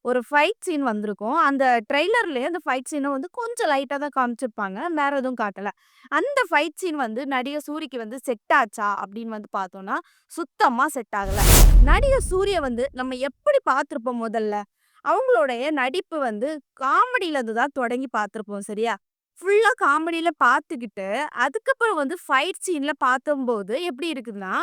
ஒரு fight scene வந்திருக்கும். அந்த ட்ரெய்லர்லயே அந்த ஃபைட் சீன வந்து கொஞ்சம் லைட்டா தான் காமிச்சிருப்பாங்க. வேற எதுவும் காட்டல. அந்த ஃபைட் சீன் வந்து நடிகர் சூரிக்கு வந்து செட் ஆச்சா? அப்படின்னு வந்து பார்த்தோம்னா, சுத்தமா செட் ஆகல. நடிகர் சூரிய வந்து நம்ம எப்படி பார்த்திருப்போம் முதல்ல? அவங்களுடைய நடிப்பு வந்து காமெடில இருந்து தான் தொடங்கி பார்த்திருப்போம் சரியா? ஃபுல்லா காமெடில பார்த்துக்கிட்டு, அதுக்கப்புறம் வந்து ஃபைட் சீன்ல பார்த்தம்போது எப்படி இருக்குதுன்னா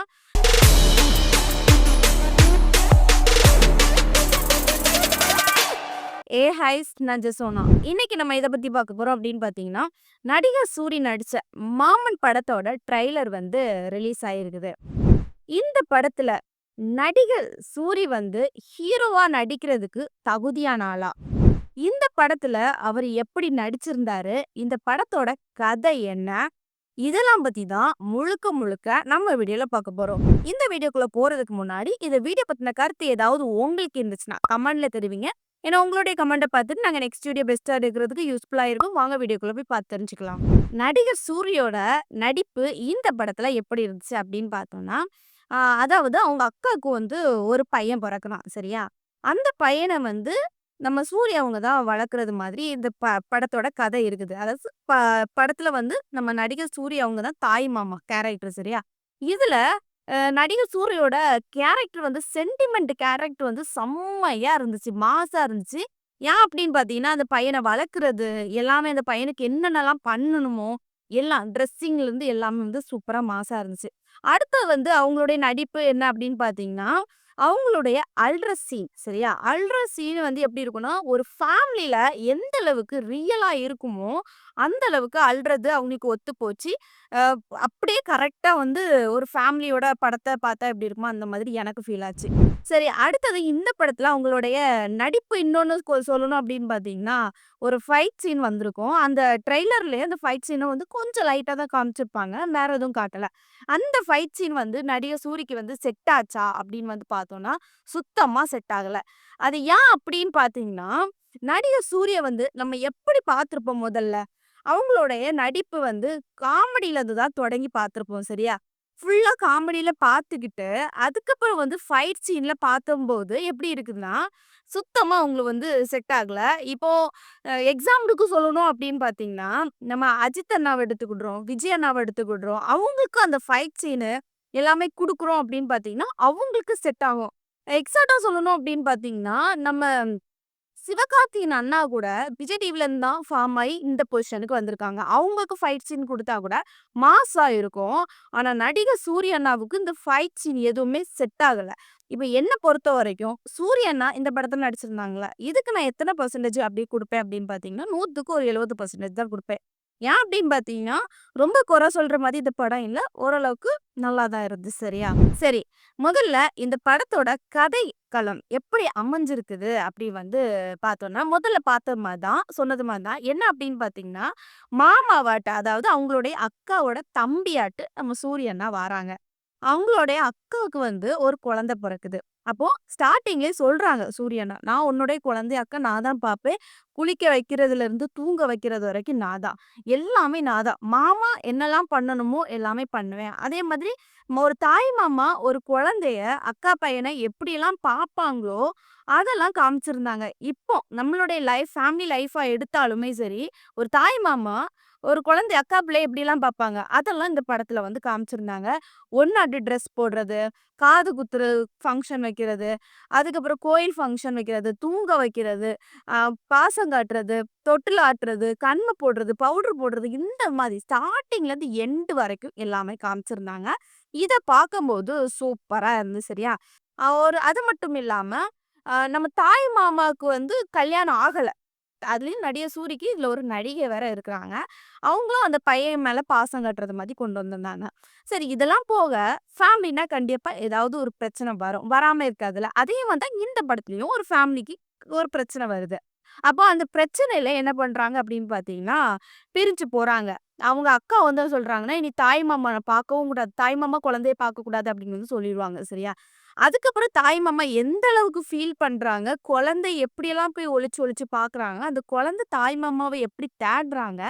ஏ ஹைஸ் நஞ்ச சோனா. இன்னைக்கு நம்ம எத பத்தி பார்க்க போறோம் அப்படின்னு பார்த்தீங்கன்னா, நடிகர் சூரி நடிச்ச மாமன் படத்தோட ட்ரெய்லர் வந்து ரிலீஸ் ஆயிருக்குது. இந்த படத்துல நடிகர் சூரி வந்து ஹீரோவா நடிக்கிறதுக்கு தகுதியான ஆளா? இந்த படத்துல அவர் எப்படி நடிச்சிருந்தாரு? இந்த படத்தோட கதை என்ன? இதெல்லாம் பத்தி தான் முழுக்க முழுக்க நம்ம வீடியோல பார்க்க போறோம். இந்த வீடியோக்குள்ள போறதுக்கு முன்னாடி, இந்த வீடியோ பத்தின கருத்து ஏதாவது உங்களுக்கு இருந்துச்சுன்னா, கமெண்ட்ல தெரிவிங்க. ஏன்னா உங்களுடைய கமெண்ட்ட பார்த்துட்டு நாங்க நெக்ஸ்ட் வீடியோ பெஸ்ட்டா எடுக்கிறதுக்கு யூஸ்ஃபுல்லா இருக்கும். வாங்க வீடியோக்குள்ள போய் பார்த்து தெரிஞ்சுக்கலாம். நடிகர் சூரியோட நடிப்பு இந்த படத்துல எப்படி இருந்துச்சு அப்படின்னு பார்த்தோம்னா, அதாவது அவங்க அக்காவுக்கு வந்து ஒரு பையன் பொறக்குறான் சரியா? அந்த பையன வந்து நம்ம சூர்யா அவங்க தான் வளர்க்குறது மாதிரி இந்த படத்தோட கதை இருக்குது. அதாவது படத்துல வந்து நம்ம நடிகர் சூர்யா அவங்க தான் தாய் மாமா கேரக்டர் சரியா? இதுல நடிகர் சூரியோட கேரக்டர் வந்து சென்டிமெண்ட் கேரக்டர் வந்து செம்மையா இருந்துச்சு. மாஸா இருந்துச்சு. ஏன் அப்படின்னு பார்த்தீங்கன்னா, அந்த பையன வளர்க்குறது எல்லாமே அந்த பையனுக்கு என்னென்னலாம் பண்ணணுமோ, எல்லாம் ட்ரெஸ்ஸிங்லேருந்து எல்லாமே வந்து சூப்பரா மாஸா இருந்துச்சு. அடுத்தது வந்து அவங்களுடைய நடிப்பு என்ன அப்படின்னு பார்த்தீங்கன்னா, அவங்களுடைய அல்ற சீன் சரியா? அல்ற சீன் வந்து எப்படி இருக்கும்னா, ஒரு ஃபேமிலில எந்த அளவுக்கு ரியலா இருக்குமோ, அந்த அளவுக்கு அல்றது அவங்களுக்கு ஒத்து போச்சு. அ அப்படியே கரெக்ட்டா வந்து ஒரு ஃபேமிலியோட படத்த பார்த்தா எப்படி இருக்குமோ, அந்த மாதிரி எனக்கு ஃபீல் ஆச்சு. சரி அடுத்தது இந்த படத்துல அவங்களுடைய நடிப்பு இன்னொன்னு சொல்லணும் அப்படின்னு பார்த்தீங்கன்னா, ஒரு ஃபைட் சீன் வந்திருக்கும். அந்த ட்ரெய்லர்லயே அந்த ஃபைட் சீன வந்து கொஞ்சம் லைட்டா தான் காமிச்சிருப்பாங்க. வேற எதுவும் காட்டல. அந்த ஃபைட் சீன் வந்து நடிகர் சூரிக்கு வந்து செட் ஆச்சா? அப்படின்னு வந்து பார்த்தோம்னா, சுத்தமா செட் ஆகல. அது ஏன் அப்படின்னு பார்த்தீங்கன்னா, நடிகர் சூரிய வந்து நம்ம எப்படி பார்த்திருப்போம் முதல்ல? அவங்களுடைய நடிப்பு வந்து காமெடில இருந்து தான் தொடங்கி பார்த்திருப்போம் சரியா? ஃபுல்லா காமெடில பார்த்துக்கிட்டு, அதுக்கப்புறம் வந்து ஃபைட் சீன்ல பார்த்தம்போது எப்படி இருக்குதுன்னா, சுத்தமா அவங்களுக்கு வந்து செட் ஆகல. இப்போ எக்ஸாம்பிளுக்கு சொல்லணும் அப்படின்னு பார்த்தீங்கன்னா, நம்ம அஜித் அண்ணாவ எடுத்துக்கிடுறோம், விஜய் அண்ணாவ எடுத்துக்கிடுறோம். அவங்களுக்கு அந்த ஃபைட் சீனு எல்லாமே குடுக்குறோம் அப்படின்னு பார்த்தீங்கன்னா, அவங்களுக்கு செட் ஆகும். எக்ஸாக்ட்டா சொல்லணும் அப்படின்னு பார்த்தீங்கன்னா, நம்ம சிவகார்த்திகேயன் அண்ணா கூட விஜய் டிவிலருந்து தான் ஃபார்ம் ஆயி இந்த பொசிஷனுக்கு வந்திருக்காங்க. அவங்களுக்கு ஃபைட் சீன் குடுத்தா கூட மாஸா இருக்கும். ஆனா, நடிகர் சூரிய அண்ணாவுக்கு இந்த ஃபைட் சீன் எதுவுமே செட் ஆகல. இப்ப என்ன பொறுத்தவரைக்கும், சூரிய அண்ணா இந்த படத்துல நடிச்சிருந்தாங்கல்ல, இதுக்கு நான் எத்தன பெர்சென்டேஜ் அப்படி குடுப்பேன் அப்படின்னு பார்த்தீங்கன்னா, 100க்கு ஒரு 70% தான் குடுப்பேன். ஏன் அப்படின்னு பார்த்தீங்கன்னா, ரொம்ப குறை சொல்ற மாரி இந்த படம் இல்ல. ஓரளவுக்கு நல்லா தான் இருந்துச்சு சரியா? சரி, முதல்ல இந்த படத்தோட கதை களம் எப்படி அமைஞ்சிருக்குது அப்படி வந்து பார்த்தோம்னா, முதல்ல பார்த்த மாரி தான், சொன்னது மாரி தான். என்ன அப்படின்னு பார்த்தீங்கன்னா, மாமாவாட்ட அதாவது அவங்களுடைய அக்காவோட தம்பியாட்டு நம்ம சூரிய அண்ணா வாராங்க. அவங்களுடைய அக்காவுக்கு வந்து ஒரு குழந்தை பொறக்குது. அப்போ ஸ்டார்ட்டிங்லயே சொல்றாங்க சூரிய அண்ணா, "நான் உன்னுடைய குழந்தைய அக்கா நான் தான் பார்ப்பேன். குளிக்க வைக்கிறதுலருந்து தூங்க வைக்கிறது வரைக்கும் நான் தான். எல்லாமே நான் தான். மாமா என்னலாம் பண்ணணுமோ எல்லாமே பண்ணுவேன்." அதே மாதிரி ஒரு தாய் மாமா ஒரு குழந்தைய, அக்கா பையன எப்படியெல்லாம் பார்ப்பாங்களோ, அதெல்லாம் காமிச்சிருந்தாங்க. இப்போ நம்மளுடைய ஃபேமிலி லைஃபா எடுத்தாலுமே சரி, ஒரு தாய் மாமா ஒரு குழந்தை அக்கா பிள்ளைய எப்படிலாம் பார்ப்பாங்க, அதெல்லாம் இந்த படத்துல வந்து காமிச்சிருந்தாங்க. ஒண்ணாட்டு ட்ரெஸ் போடுறது, காது குத்துறது ஃபங்ஷன் வைக்கிறது, அதுக்கப்புறம் கோயில் ஃபங்ஷன் வைக்கிறது, தூங்க வைக்கிறது, அ பாசம் காட்டுறது, தொட்டில் ஆட்டுறது, கண்ணு போடுறது, பவுடர் போடுறது இந்த மாதிரி ஸ்டார்ட்டிங்லேருந்து எண்ட் வரைக்கும் எல்லாமே காமிச்சிருந்தாங்க. இத பார்க்கும்போது சூப்பரா இருந்துது சரியா? அது மட்டும் இல்லாம, நம்ம தாய் மாமாவுக்கு வந்து கல்யாணம் ஆகல. அதுலயும் நடிகர் சூரிக்கு இதுல ஒரு நடிகை வேற இருக்கிறாங்க. அவங்களும் அந்த பையன் மேல பாசம் காட்டுறது மாரி கொண்டு வந்திருந்தாங்க. சரி இதெல்லாம் போக ஃபேமிலினா கண்டிப்பா ஏதாவது ஒரு பிரச்சனை வரும். வராம இருக்காதுல்ல. அதே மாரி தான் இந்த படத்துலயும் ஒரு ஃபேமிலிக்கு ஒரு பிரச்சனை வருது. அப்போ அந்த பிரச்சனையில என்ன பண்றாங்க அப்படின்னு பார்த்தீங்கன்னா, பிரிஞ்சு போறாங்க. அவங்க அக்கா வந்து சொல்றாங்கன்னா, "இனி தாய் மாமன பார்க்கவும் கூடாது. தாய் மாமா குழந்தைய பார்க்கக்கூடாது" அப்படின்னு வந்து சொல்லிருவாங்க. சரியா? அதுக்கப்புறம் தாய் மாமா எந்த அளவுக்கு ஃபீல் பண்றாங்க, குழந்தை எப்படியெல்லாம் போய் ஒளிச்சு ஒளிச்சு பார்க்குறாங்க, அந்த குழந்தை தாய் மாமாவ எப்படி தேடுறாங்க,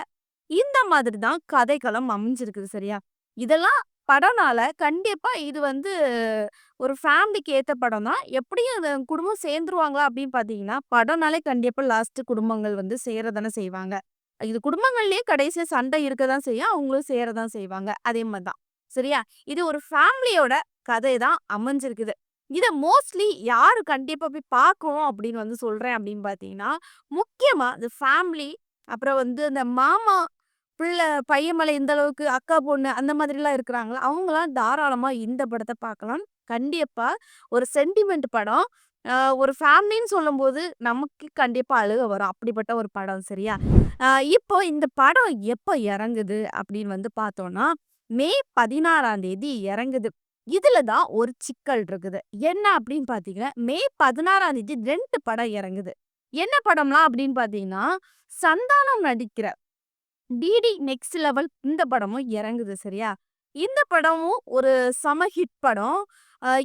இந்த மாதிரி தான் கதைக்களம் அமைஞ்சிருக்குது. சரியா? இதெல்லாம் படம்னால கண்டிப்பா இது வந்து ஒரு ஃபேமிலிக்கு ஏத்த படம் தான். எப்படியும் அது குடும்பம் சேர்ந்துருவாங்களா அப்படின்னு பார்த்தீங்கன்னா, படம்னாலே கண்டிப்பா லாஸ்ட் குடும்பங்கள் வந்து சேர தானே செய்வாங்க. இது குடும்பங்கள்லயே கடைசியா சண்டை இருக்க தான் செய்யும். அவங்களும் சேர தான் செய்வாங்க. அதே மாரி தான். சரியா? இது ஒரு ஃபேமிலியோட கதை தான் அமைஞ்சிருக்குது. இத மோஸ்ட்லி யாரு கண்டிப்பா போய் பார்க்கணும் அப்படின்னு வந்து சொல்றேன் அப்படின்னு பார்த்தீங்கன்னா, முக்கியமா இந்த ஃபேமிலி அப்புறம் வந்து அந்த மாமா பையன் மேல எந்த அளவுக்கு அக்கா பொண்ணு அந்த மாதிரிலாம் இருக்கிறாங்களோ, அவங்கலாம் தாராளமா இந்த படத்த பார்க்கலாம். கண்டிப்பா ஒரு சென்டிமெண்ட் படம். அ ஒரு ஃபேமிலின்னு சொல்லும்போது நமக்கு கண்டிப்பா அழுக வரும். அப்படிப்பட்ட ஒரு படம் சரியா? அ இப்போ இந்த படம் எப்ப இறங்குது அப்படின்னு வந்து பார்த்தோம்னா, மே 16ஆம் தேதி இறங்குது. இதுல தான் ஒரு சிக்கல் இருக்குது. என்ன அப்படின்னு பார்த்தீங்கன்னா, மே 16ஆம் தேதி 2 படம் இறங்குது. என்ன படம்லாம் அப்படின்னு பார்த்தீங்கன்னா, சந்தானம் நடிக்கிற டிடி நெக்ஸ்ட் லெவல் இந்த படமும் இறங்குது சரியா? இந்த படமும் ஒரு செம ஹிட் படம்.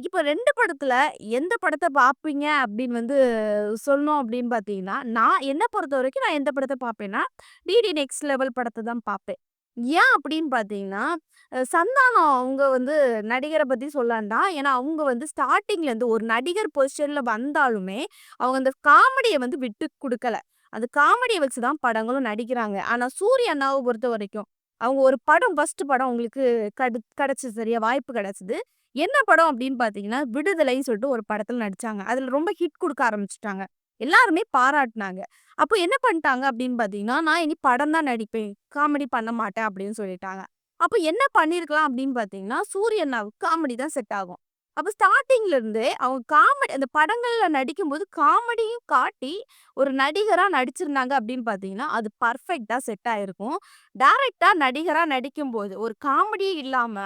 இப்ப 2 படத்துல எந்த படத்த பார்ப்பீங்க அப்படின்னு வந்து சொல்லணும் அப்படின்னு பார்த்தீங்கன்னா, நான் என்ன பொறுத்தவரைக்கும் நான் எந்த படத்த பார்ப்பேன்னா, டிடி நெக்ஸ்ட் லெவல் படத்த தான் பார்ப்பேன். ஏன் அப்படின்னு பார்த்தீங்கன்னா, சந்தானம் அவங்க வந்து நடிகர பத்தி சொல்லவேண்டாம். ஏன்னா அவங்க வந்து ஸ்டார்ட்டிங்லேருந்து ஒரு நடிகர் பொசிஷன்ல வந்தாலுமே, அவங்க அந்த காமெடிய வந்து விட்டு குடுக்கல. அந்த காமெடிய வச்சு தான் படங்களும் நடிக்கிறாங்க. ஆனா சூர்யா அண்ணாவ பொறுத்தவரைக்கும், அவங்க ஒரு படம் ஃபர்ஸ்ட் படம் அவங்களுக்கு கிடைச்சது சரியா? வாய்ப்பு கிடைச்சது. என்ன படம் அப்படின்னு பார்த்தீங்கன்னா, விடுதலைன்னு சொல்லிட்டு ஒரு படத்துல நடிச்சாங்க. அதுல ரொம்ப ஹிட் குடுக்க ஆரம்பிச்சுட்டாங்க. எல்லாருமே பாராட்டுனாங்க. அப்போ என்ன பண்ணிட்டாங்க அப்படின்னு பார்த்தீங்கன்னா, நான் இனி படம் தான் நடிப்பேன். காமெடி பண்ண மாட்டேன் அப்படின்னு சொல்லிட்டாங்க. அப்ப என்ன பண்ணியிருக்கலாம் அப்படின்னு பார்த்தீங்கன்னா, சூரிய அண்ணாவுக்கு காமெடி தான் செட் ஆகும். அப்ப ஸ்டார்ட்டிங்ல இருந்தே அவங்க காமெடி அந்த படங்கள்ல நடிக்கும்போது காமெடியும் காட்டி ஒரு நடிகரா நடிச்சிருந்தாங்க அப்படின்னு பார்த்தீங்கன்னா, அது பெர்ஃபெக்ட்டா செட் ஆயிருக்கும். டைரக்ட்டா நடிகரா நடிக்கும்போது, ஒரு காமெடியே இல்லாம,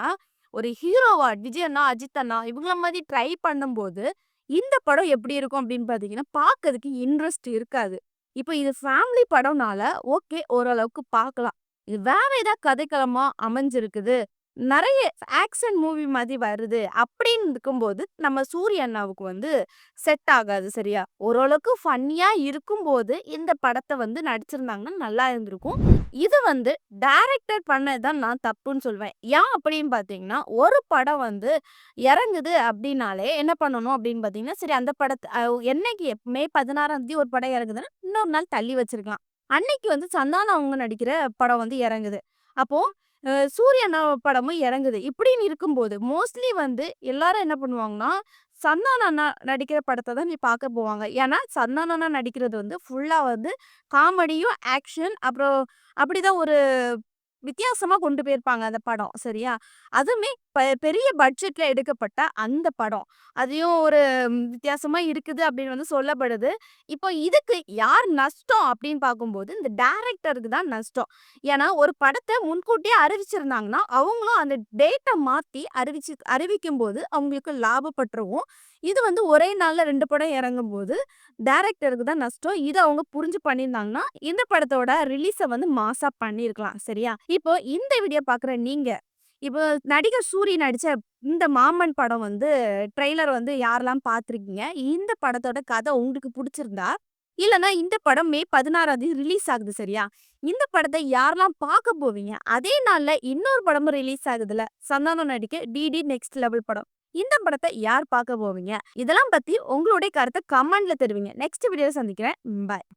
ஒரு ஹீரோவா விஜய் அண்ணா, அஜித் அண்ணா இவங்கள மாரி ட்ரை பண்ணும்போது, இந்த படம் எப்படி இருக்கும் அப்படின்னு பார்த்தீங்கன்னா, பார்க்கறதுக்கு இன்ட்ரெஸ்ட் இருக்காது. இப்ப இது ஃபேமிலி படம்னால, ஓகே ஓரளவுக்கு பார்க்கலாம். இது வேற ஏதாவது கதைக்களமா அமைஞ்சிருக்குது. நெறைய ஆக்ஷன் மூவி மாரி வருது. அப்படின்னு இருக்கும்போது, நம்ம சூரிய அண்ணாவுக்கு வந்து செட் ஆகாது சரியா? ஓரளவுக்கு ஃபன்னியா இருக்கும்போது, இந்த படத்த வந்து நடிச்சிருந்தாங்கன்னா நல்லா இருந்திருக்கும். இது வந்து டைரக்டர் பண்ணது தான் நான் தப்புன்னு சொல்வேன். ஏன் அப்படின்னு பார்த்தீங்கன்னா, ஒரு படம் வந்து இறங்குது அப்படின்னாலே என்ன பண்ணணும் அப்படின்னு பார்த்தீங்கன்னா, சரி அந்த படத்த என்னைக்கு மே 16ஆம் தேதி ஒரு படம் இறங்குதுன்னா, இன்னொரு நாள் தள்ளி வச்சிருக்கலாம். அன்னைக்கு வந்து சந்தானம் அவங்க நடிக்கிற படம் வந்து இறங்குது. அப்போ சூர்யா அண்ணா படமும் இறங்குது. இப்படின்னு இருக்கும்போது, மோஸ்ட்லி வந்து எல்லாரும் என்ன பண்ணுவாங்கன்னா, சந்தானம் அண்ணா நடிக்கிற படத்த தான் நீ பார்க்க போவாங்க. ஏன்னா, சந்தானம் அண்ணா நடிக்கிறது வந்து ஃபுல்லா வந்து காமெடியும், ஆக்ஷன் அப்புறம் அப்படிதான் ஒரு வித்தியாசமா கொண்டு போயிருப்பாங்க அந்த படம். சரியா? அதுவுமே பெரிய பட்ஜெட்ல எடுக்கப்பட்ட அந்த படம். அதையும் ஒரு வித்தியாசமா இருக்குது அப்படின்னு வந்து சொல்லப்படுது. இப்போ இதுக்கு யார் நஷ்டம் அப்படின்னு பார்க்கும்போது, இந்த டைரக்டருக்கு தான் நஷ்டம். ஏன்னா, ஒரு படத்த முன்கூட்டியே அறிவிச்சிருந்தாங்கன்னா, அவங்களும் அந்த டேட்ட மாத்தி அறிவிக்கும்போது அவங்களுக்கு லாபப்பட்டுருக்கும். இது வந்து ஒரே நாள்ல 2 படம் இறங்கும்போது, டைரக்டருக்கு தான் நஷ்டம். இத அவங்க புரிஞ்சு பண்ணியிருந்தாங்கன்னா, இந்த படத்தோட ரிலீஸ வந்து மாஸா பண்ணியிருக்கலாம். சரியா? இப்போ இந்த வீடியோ பார்க்குற நீங்க, இப்போ நடிகர் சூரி நடிச்ச இந்த மாமன் படம் வந்து ட்ரெய்லர் வந்து யாரெல்லாம் பார்த்துருக்கீங்க? இந்த படத்தோட கதை உங்களுக்கு புடிச்சிருந்தா, இல்லன்னா இந்த படம் மே 16ஆம் தேதி ரிலீஸ் ஆகுது சரியா? இந்த படத்த யாரெல்லாம் பார்க்க போவீங்க? அதே நாள்ல இன்னொரு படமும் ரிலீஸ் ஆகுதுல்ல, சந்தானம் நடிக்க டிடி நெக்ஸ்ட் லெவல் படம். இந்த படத்த யார் பார்க்க போவீங்க? இதெல்லாம் பத்தி உங்களுடைய கருத்த கமெண்ட்ல தெரிவிங்க. நெக்ஸ்ட் வீடியோல சந்திக்கிறேன். பாய்.